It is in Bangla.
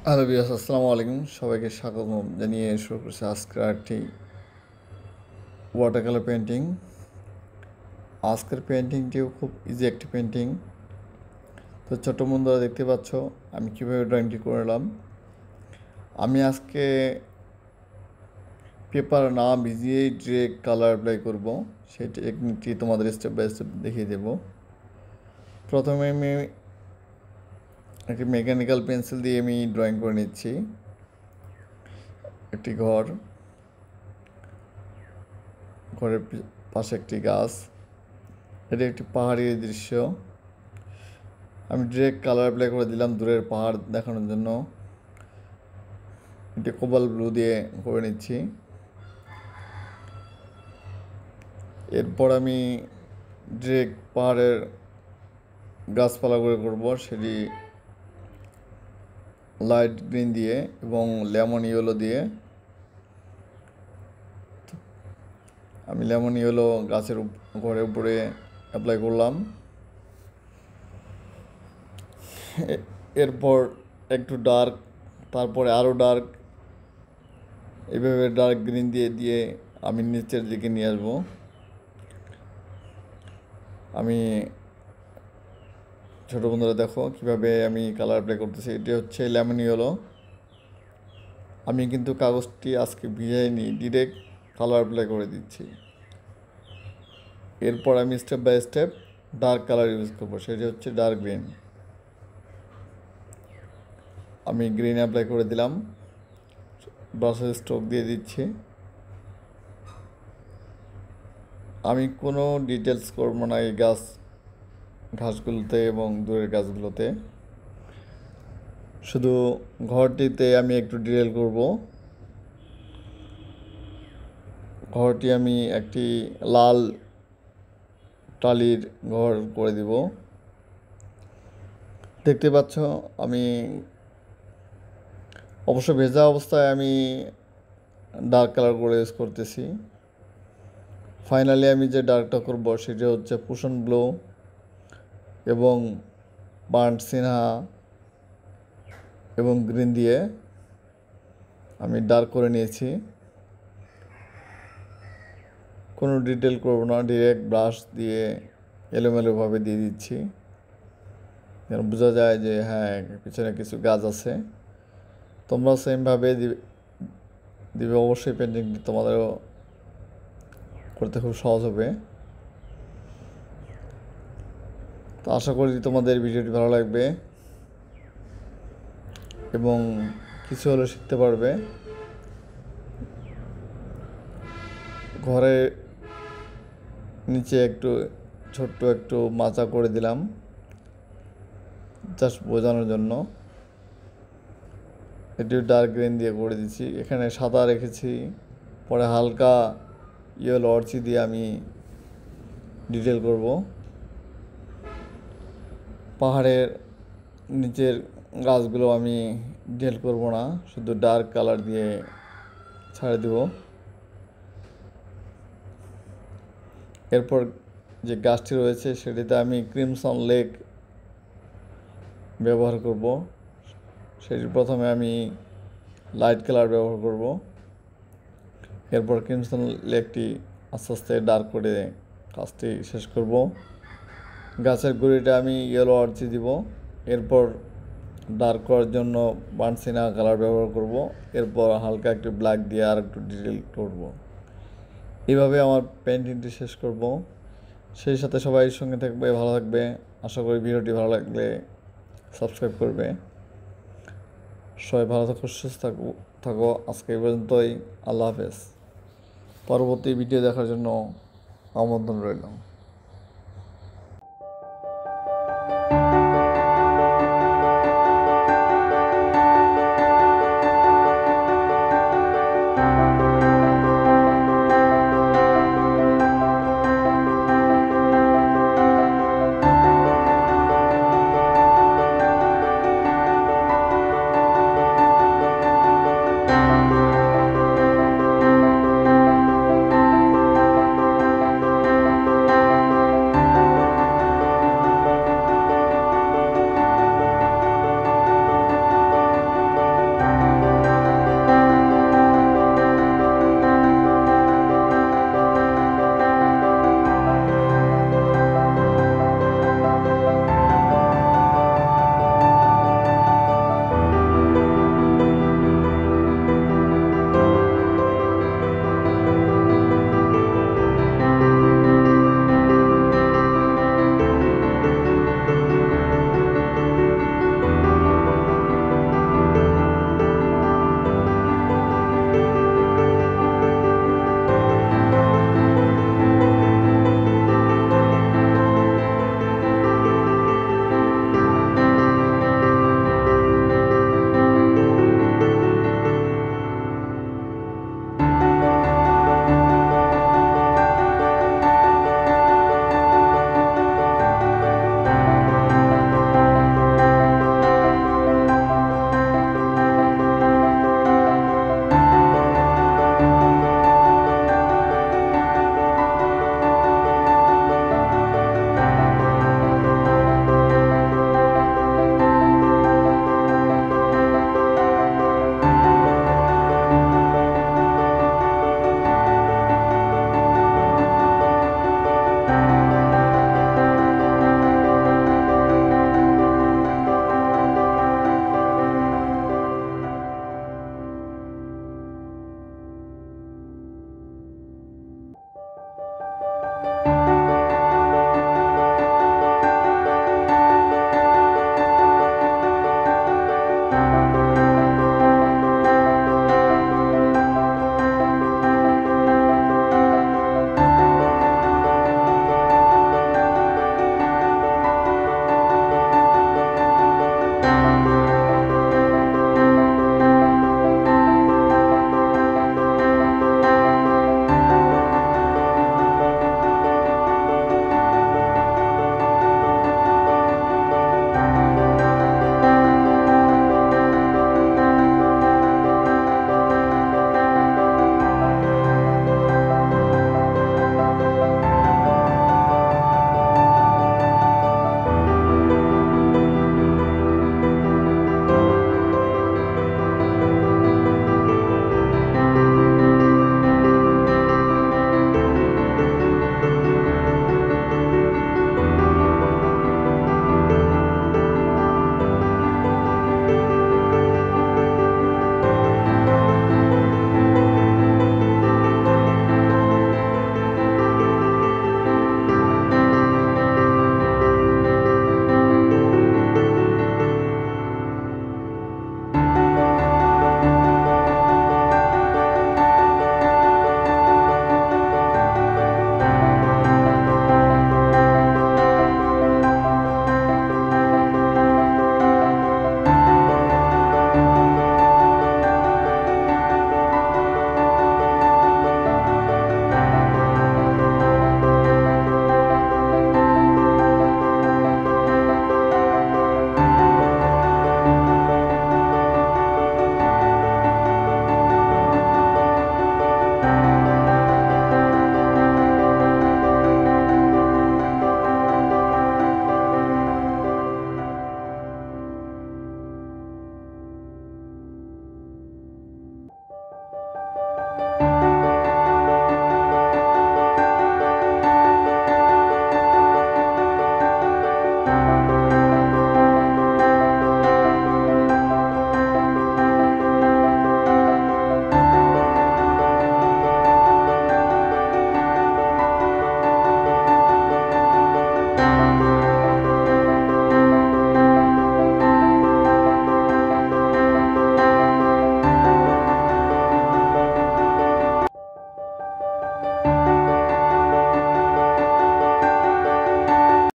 হ্যালো বিয়াস, আসসালামু আলাইকুম। সবাইকে স্বাগত জানিয়ে শুরু করছি আজকের একটি ওয়াটার কালার পেন্টিং। আজকের পেন্টিংটিও খুব ইজি একটি পেন্টিং। তো ছোটো বন্ধুরা দেখতে পাচ্ছ আমি কীভাবে ড্রয়িংটি করলাম। আমি আজকে পেপার না ভিজিয়েই ডিরেক্ট কালার অ্যাপ্লাই করব। সেই টেকনিকটি তোমাদের স্টেপ বাই স্টেপ দেখিয়ে দেব। প্রথমে আমি একটি মেকানিক্যাল পেন্সিল দিয়ে আমি ড্রয়িং করে নিচ্ছি একটি ঘরের পাশে একটি গাছ। এটি একটি পাহাড়ি দৃশ্য। আমি ডিরেক্ট কালার অ্যাপ্লাই করে দিলাম দূরের পাহাড় দেখানোর জন্য। এটি কোবাল ব্লু দিয়ে করে নিচ্ছি। এরপর আমি ডিরেক্ট পাহাড়ের গাছপালা করে করব, সেটি লাইট গ্রিন দিয়ে এবং লেমন ইয়েলো দিয়ে। আমি লেমন ইয়েলো গাছের ঘরের উপরে অ্যাপ্লাই করলাম। এরপর একটু ডার্ক, তারপরে আরও ডার্ক, এইভাবে ডার্ক গ্রিন দিয়ে দিয়ে আমি নিচের দিকে নিয়ে আসবো। আমি ছোটো বন্ধুরা দেখো কীভাবে আমি কালার অ্যাপ্লাই করতেছি। এটি হচ্ছে লেমন ইয়েলো। আমি কিন্তু কাগজটি আজকে ভিজাইনি, ডিরেক্ট কালার অ্যাপ্লাই করে দিচ্ছি। এরপর আমি step by step dark colour use করবো, সেটি হচ্ছে ডার্ক গ্রিন। আমি গ্রিন অ্যাপ্লাই করে দিলাম, ব্রাশের স্ট্রোক দিয়ে দিচ্ছি। আমি কোনো ডিটেলস করবো না এই ঘাসগুলোতে এবং দূরের গাছগুলোতে, শুধু ঘরটিতে আমি একটু ডিটেল করব। ঘরটি আমি একটি লাল টালির ঘর করে দিব। দেখতে পাচ্ছ আমি অবশ্য ভেজা অবস্থায় আমি ডার্ক কালার করে ইউজ করতেছি। ফাইনালি আমি যে ডার্কটা করব সেটা হচ্ছে কুশন ব্লু এবং বার্ন্ট সিনহা এবং গ্রিন দিয়ে আমি ডার্ক করে নিয়েছি। কোনো ডিটেল করব না, ডিরেক্ট ব্রাশ দিয়ে এলোমেলোভাবে দিয়ে দিচ্ছি, যেন বোঝা যায় যে হ্যাঁ পিছনে কিছু গাছ আছে। তোমরা সেমভাবে দিবে অবশ্যই। পেন্টিংটি তোমাদেরও করতে খুব সহজ হবে। তো আশা করি তোমাদের ভিডিওটি ভালো লাগবে এবং কিছু হলেও শিখতে পারবে। ঘরের নিচে ছোট্ট একটু মাচা করে দিলাম জাস্ট বোঝানোর জন্য। এটি ডার্ক গ্রিন দিয়ে করে দিচ্ছি। এখানে সাদা রেখেছি, পরে হালকা ইয়েলো অর্চি দিয়ে আমি ডিটেল করব। পাহাড়ের নিচের গাছগুলো আমি ডিটেল করব না, শুধু ডার্ক কালার দিয়ে ছাড়ে দেব। এরপর যে গাছটি রয়েছে সেটিতে আমি ক্রিমসন লেক ব্যবহার করব। সেটি প্রথমে আমি লাইট কালার ব্যবহার করব, এরপর ক্রিমসন লেকটি আস্তে আস্তে ডার্ক করে কাজটি শেষ করব। গাছের গুঁড়িটা আমি ইয়েলো অর্চি দিব, এরপর ডার্ক করার জন্য বার্ন্ট সিনহা কালার ব্যবহার করব, এরপর হালকা একটু ব্ল্যাক দিয়ে আর একটু ডিটেল করব। এইভাবে আমার পেন্টিংটি শেষ করব। সেই সাথে সবাই সঙ্গে থাকবে, ভালো থাকবে। আশা করি ভিডিওটি ভালো লাগলে সাবস্ক্রাইব করবে। সবাই ভালো থাকো, সুস্থ থাকো। আজকে এই পর্যন্তই। আল্লাহ হাফেজ। পরবর্তী ভিডিও দেখার জন্য আমন্ত্রণ রইল।